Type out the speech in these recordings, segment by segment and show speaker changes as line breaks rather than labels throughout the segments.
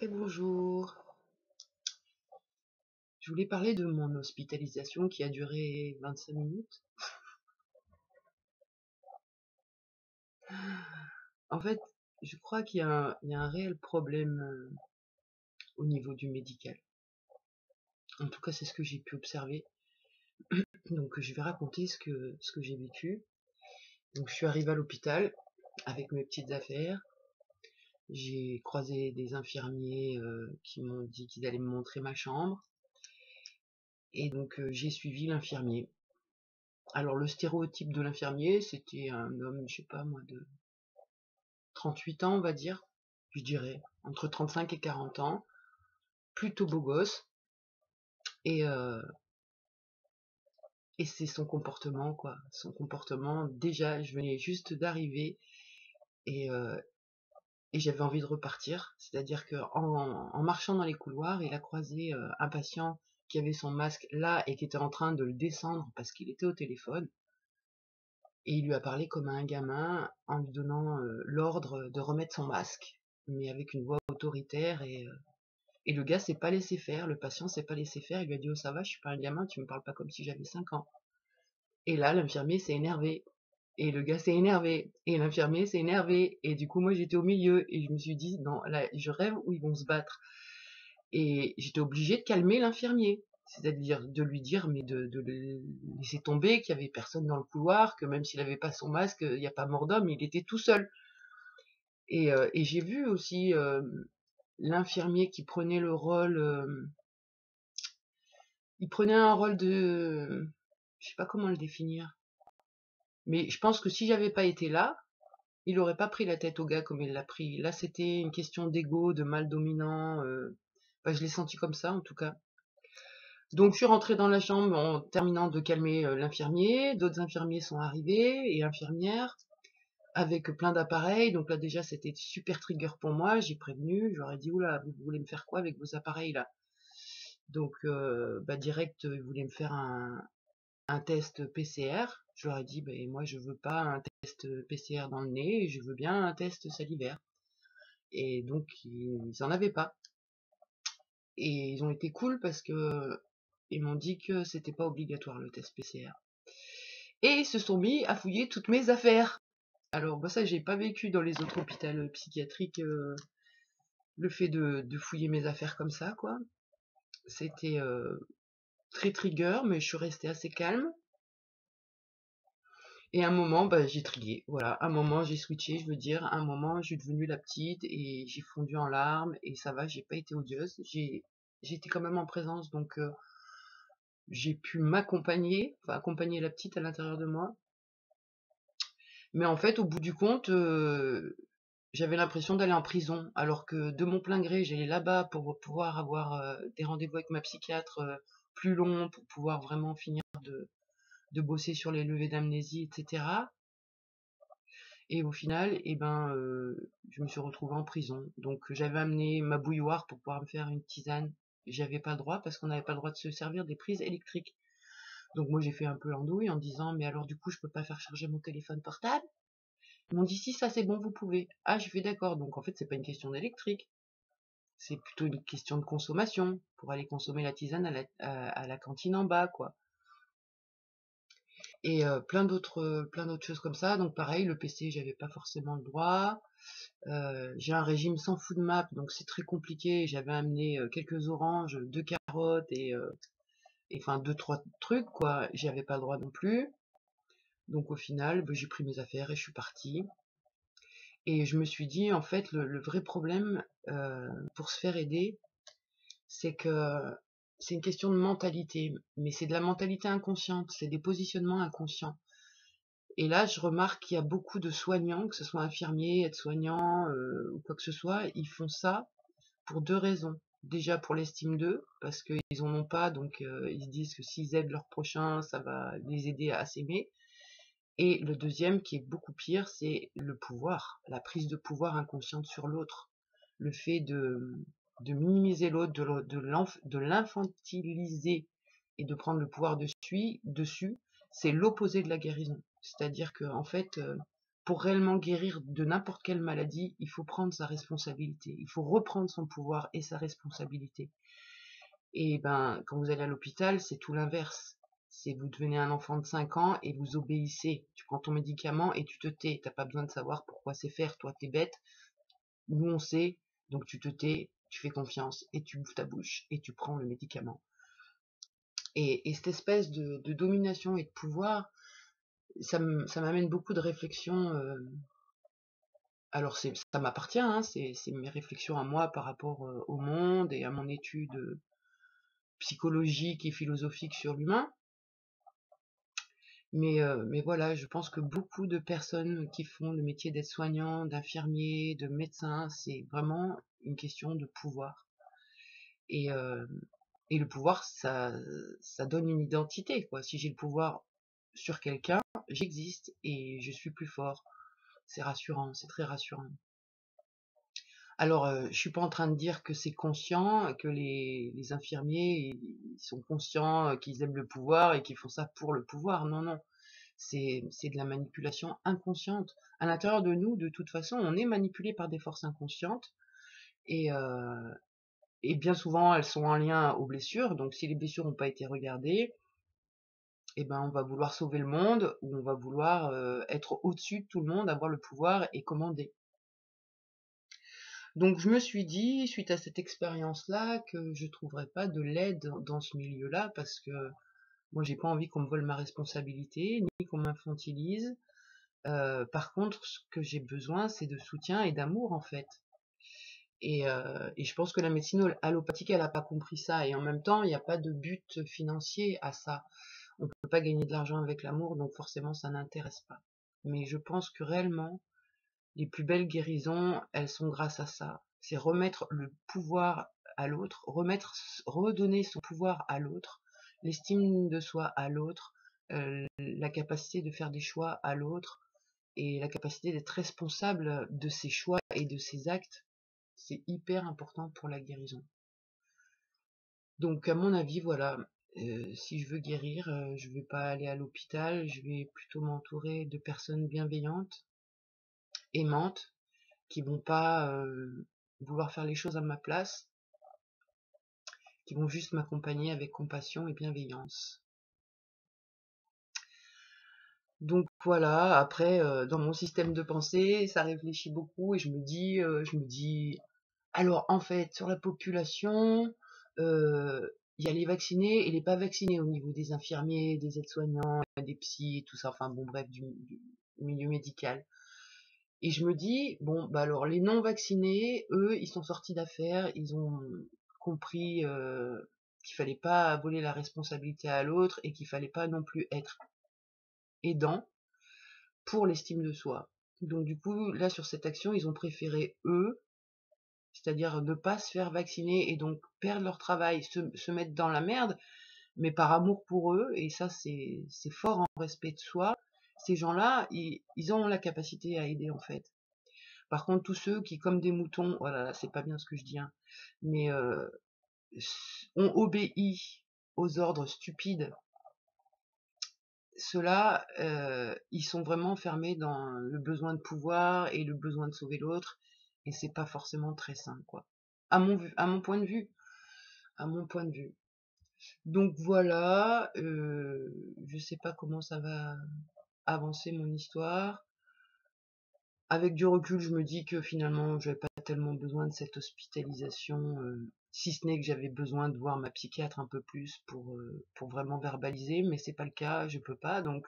Et bonjour. Je voulais parler de mon hospitalisation qui a duré 25 minutes. En fait, je crois qu'il y a un réel problème au niveau du médical. En tout cas, c'est ce que j'ai pu observer. Donc, je vais raconter ce que j'ai vécu. Donc, je suis arrivée à l'hôpital avec mes petites affaires. J'ai croisé des infirmiers qui m'ont dit qu'ils allaient me montrer ma chambre. Et donc, j'ai suivi l'infirmier. Alors, le stéréotype de l'infirmier, c'était un homme, je sais pas moi, de 38 ans, on va dire, je dirais, entre 35 et 40 ans, plutôt beau gosse, et, euh, et c'est son comportement, quoi. Son comportement, déjà, je venais juste d'arriver, et, euh, et j'avais envie de repartir, c'est-à-dire que en marchant dans les couloirs, il a croisé un patient qui avait son masque là et qui était en train de le descendre parce qu'il était au téléphone, et il lui a parlé comme à un gamin en lui donnant l'ordre de remettre son masque, mais avec une voix autoritaire. Et le gars s'est pas laissé faire, le patient s'est pas laissé faire, il lui a dit oh ça va, je suis pas un gamin, tu me parles pas comme si j'avais 5 ans. Et là l'infirmier s'est énervé, et le gars s'est énervé, et l'infirmier s'est énervé, et du coup moi j'étais au milieu, et je me suis dit non, là je rêve où ils vont se battre. Et j'étais obligée de calmer l'infirmier, c'est-à-dire de lui dire mais de le laisser tomber, qu'il y avait personne dans le couloir, que même s'il avait pas son masque, il n'y a pas mort d'homme, il était tout seul. Et j'ai vu aussi l'infirmier qui prenait le rôle il prenait un rôle de... Je sais pas comment le définir. Mais je pense que si j'avais pas été là, il aurait pas pris la tête au gars comme il l'a pris. Là, c'était une question d'ego, de mal dominant. Enfin, je l'ai senti comme ça, en tout cas. Donc, je suis rentrée dans la chambre en terminant de calmer l'infirmier. D'autres infirmiers sont arrivés et infirmières avec plein d'appareils. Donc là, déjà, c'était super trigger pour moi. J'ai prévenu. J'aurais dit, oula, vous voulez me faire quoi avec vos appareils là? Donc, direct, ils voulaient me faire un test PCR. Je leur ai dit, ben, moi je veux pas un test PCR dans le nez, je veux bien un test salivaire. Et donc ils en avaient pas. Et ils ont été cool parce que ils m'ont dit que c'était pas obligatoire le test PCR. Et ils se sont mis à fouiller toutes mes affaires. Alors bah ça j'ai pas vécu dans les autres hôpitaux psychiatriques le fait de fouiller mes affaires comme ça quoi. C'était très trigger mais je suis restée assez calme. Et à un moment, bah, j'ai trigué. Voilà, un moment, j'ai switché, je veux dire. Un moment, je suis devenue la petite et j'ai fondu en larmes. Et ça va, j'ai pas été odieuse. J'étais quand même en présence, donc j'ai pu m'accompagner, enfin accompagner la petite à l'intérieur de moi. Mais en fait, au bout du compte, j'avais l'impression d'aller en prison, alors que de mon plein gré, j'allais là-bas pour pouvoir avoir des rendez-vous avec ma psychiatre plus longs, pour pouvoir vraiment finir de bosser sur les levées d'amnésie, etc. Et au final, je me suis retrouvée en prison. Donc j'avais amené ma bouilloire pour pouvoir me faire une tisane. J'avais pas le droit parce qu'on n'avait pas le droit de se servir des prises électriques. Donc moi j'ai fait un peu l'andouille en disant mais alors du coup je peux pas faire charger mon téléphone portable. Ils m'ont dit si ça c'est bon vous pouvez. Ah je fais d'accord. Donc en fait c'est pas une question d'électrique. C'est plutôt une question de consommation pour aller consommer la tisane à la cantine en bas quoi. Et plein d'autres choses comme ça. Donc pareil le PC j'avais pas forcément le droit. J'ai un régime sans food map, donc c'est très compliqué. J'avais amené quelques oranges, 2 carottes et enfin 2, 3 trucs quoi. J'avais pas le droit non plus. Donc au final, j'ai pris mes affaires et je suis partie. Et je me suis dit en fait le vrai problème pour se faire aider, c'est que c'est une question de mentalité, mais c'est de la mentalité inconsciente, c'est des positionnements inconscients. Et là, je remarque qu'il y a beaucoup de soignants, que ce soit infirmiers, aides-soignants ou quoi que ce soit, ils font ça pour 2 raisons. Déjà pour l'estime d'eux, parce qu'ils en ont pas, donc ils se disent que s'ils aident leur prochain, ça va les aider à s'aimer. Et le deuxième, qui est beaucoup pire, c'est le pouvoir, la prise de pouvoir inconsciente sur l'autre. Le fait de minimiser l'autre, de l'infantiliser et de prendre le pouvoir dessus, c'est l'opposé de la guérison. C'est-à-dire que en fait, pour réellement guérir de n'importe quelle maladie, il faut prendre sa responsabilité. Il faut reprendre son pouvoir et sa responsabilité. Et ben, quand vous allez à l'hôpital, c'est tout l'inverse. C'est vous devenez un enfant de 5 ans et vous obéissez. Tu prends ton médicament et tu te tais. T'as pas besoin de savoir pourquoi c'est faire. Toi, t'es bête. Nous, on sait. Donc tu te tais, tu fais confiance et tu bouffes ta bouche et tu prends le médicament. Et cette espèce de domination et de pouvoir, ça m'amène beaucoup de réflexions. Alors ça m'appartient, hein, c'est mes réflexions à moi par rapport au monde et à mon étude psychologique et philosophique sur l'humain. Mais voilà, je pense que beaucoup de personnes qui font le métier d'aide-soignant, d'infirmier, de médecin, c'est vraiment une question de pouvoir. Et, euh, et le pouvoir, ça donne une identité, quoi. Si j'ai le pouvoir sur quelqu'un, j'existe et je suis plus fort. C'est rassurant, c'est très rassurant. Alors, je suis pas en train de dire que c'est conscient, que les infirmiers ils sont conscients qu'ils aiment le pouvoir et qu'ils font ça pour le pouvoir. Non, non, c'est de la manipulation inconsciente. À l'intérieur de nous, de toute façon, on est manipulé par des forces inconscientes et, euh, et bien souvent elles sont en lien aux blessures. Donc, si les blessures n'ont pas été regardées, eh ben, on va vouloir sauver le monde ou on va vouloir être au-dessus de tout le monde, avoir le pouvoir et commander. Donc je me suis dit, suite à cette expérience-là, que je trouverais pas de l'aide dans ce milieu-là, parce que moi j'ai pas envie qu'on me vole ma responsabilité, ni qu'on m'infantilise. Par contre, ce que j'ai besoin, c'est de soutien et d'amour en fait. Et je pense que la médecine allopathique, elle a pas compris ça. Et en même temps, il n'y a pas de but financier à ça. On peut pas gagner de l'argent avec l'amour, donc forcément ça n'intéresse pas. Mais je pense que réellement, les plus belles guérisons, elles sont grâce à ça. C'est remettre le pouvoir à l'autre, redonner son pouvoir à l'autre, l'estime de soi à l'autre, la capacité de faire des choix à l'autre et la capacité d'être responsable de ses choix et de ses actes. C'est hyper important pour la guérison. Donc à mon avis, voilà, si je veux guérir, je vais pas aller à l'hôpital, je vais plutôt m'entourer de personnes bienveillantes, aimantes, qui vont pas vouloir faire les choses à ma place, qui vont juste m'accompagner avec compassion et bienveillance. Donc voilà, après, dans mon système de pensée, ça réfléchit beaucoup et je me dis, alors en fait, sur la population, il y a les vaccinés et les pas vaccinés au niveau des infirmiers, des aides-soignants, des psys et tout ça, enfin bon bref, du milieu médical. Et je me dis, bon, bah alors les non vaccinés, eux, ils sont sortis d'affaires, ils ont compris qu'il fallait pas voler la responsabilité à l'autre et qu'il fallait pas non plus être aidant pour l'estime de soi. Donc du coup, là sur cette action, ils ont préféré eux, c'est-à-dire ne pas se faire vacciner et donc perdre leur travail, se mettre dans la merde, mais par amour pour eux, et ça c'est fort en respect de soi. Ces gens-là, ils ont la capacité à aider en fait. Par contre, tous ceux qui, comme des moutons, voilà, c'est pas bien ce que je dis, hein, mais ont obéi aux ordres stupides, ceux-là, ils sont vraiment enfermés dans le besoin de pouvoir et le besoin de sauver l'autre, et c'est pas forcément très sain, quoi. À mon point de vue, à mon point de vue. Donc voilà, je sais pas comment ça va avancer mon histoire. Avec du recul, je me dis que finalement, j'avais pas tellement besoin de cette hospitalisation, si ce n'est que j'avais besoin de voir ma psychiatre un peu plus pour vraiment verbaliser, mais c'est pas le cas, je peux pas, donc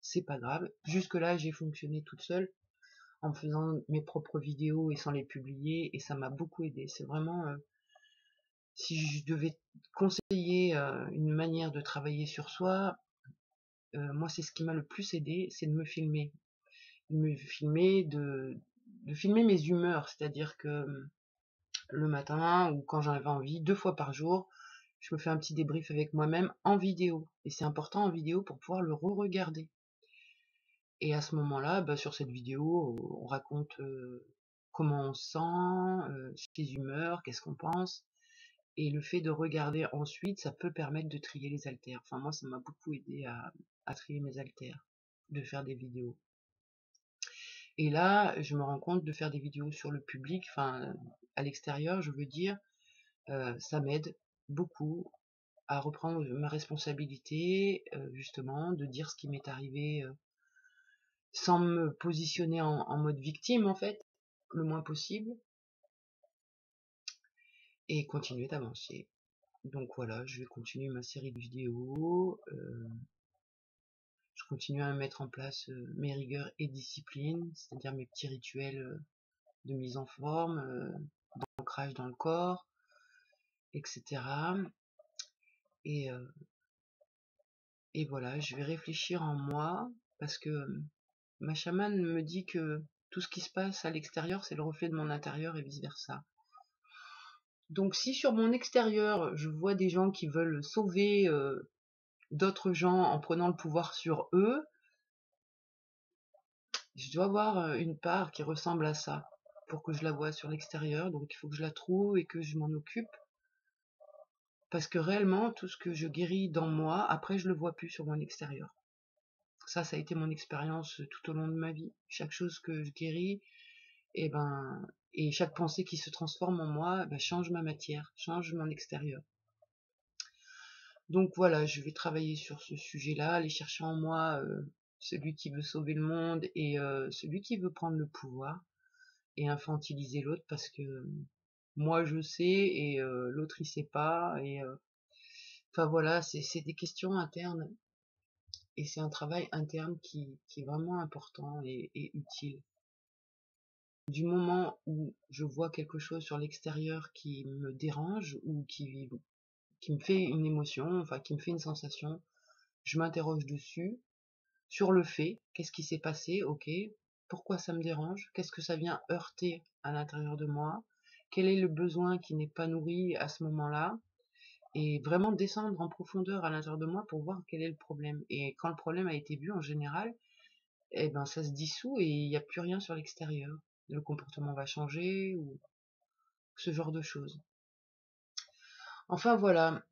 c'est pas grave. Jusque-là, j'ai fonctionné toute seule en faisant mes propres vidéos et sans les publier, et ça m'a beaucoup aidé. C'est vraiment, si je devais conseiller une manière de travailler sur soi, moi c'est ce qui m'a le plus aidé, c'est de me filmer. De filmer mes humeurs, c'est-à-dire que le matin ou quand j'en avais envie, 2 fois par jour, je me fais un petit débrief avec moi-même en vidéo. Et c'est important en vidéo pour pouvoir le re-regarder. Et à ce moment-là, bah, sur cette vidéo, on raconte comment on se sent, ses humeurs, qu'est-ce qu'on pense. Et le fait de regarder ensuite, ça peut permettre de trier les haltères. Enfin, moi, ça m'a beaucoup aidé à trier mes haltères, de faire des vidéos. Et là, je me rends compte de faire des vidéos sur le public, enfin à l'extérieur, je veux dire, ça m'aide beaucoup à reprendre ma responsabilité, justement, de dire ce qui m'est arrivé sans me positionner en mode victime, en fait, le moins possible, et continuer d'avancer. Donc voilà, je vais continuer ma série de vidéos, je continue à mettre en place mes rigueurs et disciplines, c'est-à-dire mes petits rituels de mise en forme, d'ancrage dans le corps, etc. Et, euh, et voilà, je vais réfléchir en moi, parce que ma chamane me dit que tout ce qui se passe à l'extérieur, c'est le reflet de mon intérieur et vice-versa. Donc si sur mon extérieur, je vois des gens qui veulent sauver d'autres gens en prenant le pouvoir sur eux, je dois avoir une part qui ressemble à ça pour que je la voie sur l'extérieur. Donc il faut que je la trouve et que je m'en occupe. Parce que réellement, tout ce que je guéris dans moi, après je le vois plus sur mon extérieur. Ça a été mon expérience tout au long de ma vie. Chaque chose que je guéris, et chaque pensée qui se transforme en moi, change ma matière, change mon extérieur. Donc voilà, je vais travailler sur ce sujet-là, aller chercher en moi celui qui veut sauver le monde et celui qui veut prendre le pouvoir et infantiliser l'autre, parce que moi je sais et l'autre il sait pas, et enfin voilà, c'est des questions internes, et c'est un travail interne qui est vraiment important et utile. Du moment où je vois quelque chose sur l'extérieur qui me dérange ou qui me fait une émotion, enfin qui me fait une sensation, je m'interroge dessus, sur le fait, qu'est-ce qui s'est passé, ok, pourquoi ça me dérange, qu'est-ce que ça vient heurter à l'intérieur de moi, quel est le besoin qui n'est pas nourri à ce moment-là, et vraiment descendre en profondeur à l'intérieur de moi pour voir quel est le problème. Et quand le problème a été vu, en général, ça se dissout et il n'y a plus rien sur l'extérieur. Le comportement va changer, ou ce genre de choses. Enfin voilà.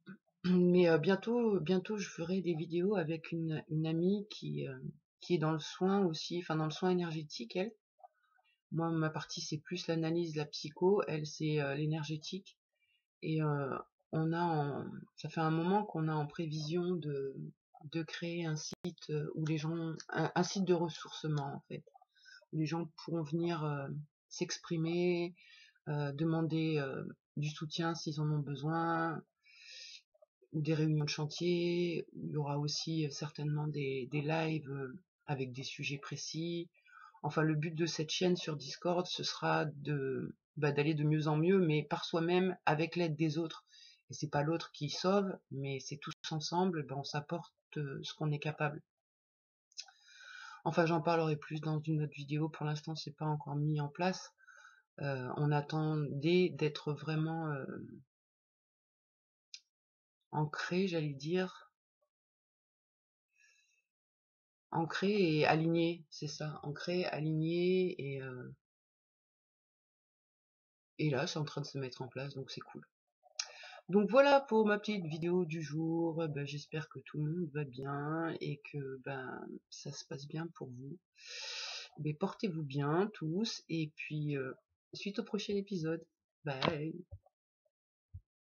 Mais bientôt je ferai des vidéos avec une amie qui est dans le soin aussi, enfin dans le soin énergétique, elle. Moi, ma partie, c'est plus l'analyse, la psycho, elle, c'est l'énergétique. Et ça fait un moment qu'on a en prévision de créer un site où les gens, un site de ressourcement, en fait, où les gens pourront venir s'exprimer, demander du soutien s'ils en ont besoin, ou des réunions de chantier. Il y aura aussi certainement des lives avec des sujets précis. Enfin, le but de cette chaîne sur Discord, ce sera d'aller de mieux en mieux, mais par soi-même, avec l'aide des autres. Et c'est pas l'autre qui sauve, mais c'est tous ensemble, on s'apporte ce qu'on est capable. Enfin, j'en parlerai plus dans une autre vidéo. Pour l'instant, c'est pas encore mis en place. On attendait d'être vraiment ancré, j'allais dire, ancré et aligné, c'est ça, ancré, aligné, et là, c'est en train de se mettre en place, donc c'est cool. Donc voilà pour ma petite vidéo du jour. J'espère que tout le monde va bien et que ça se passe bien pour vous. Portez-vous bien tous, et puis suite au prochain épisode. Bye.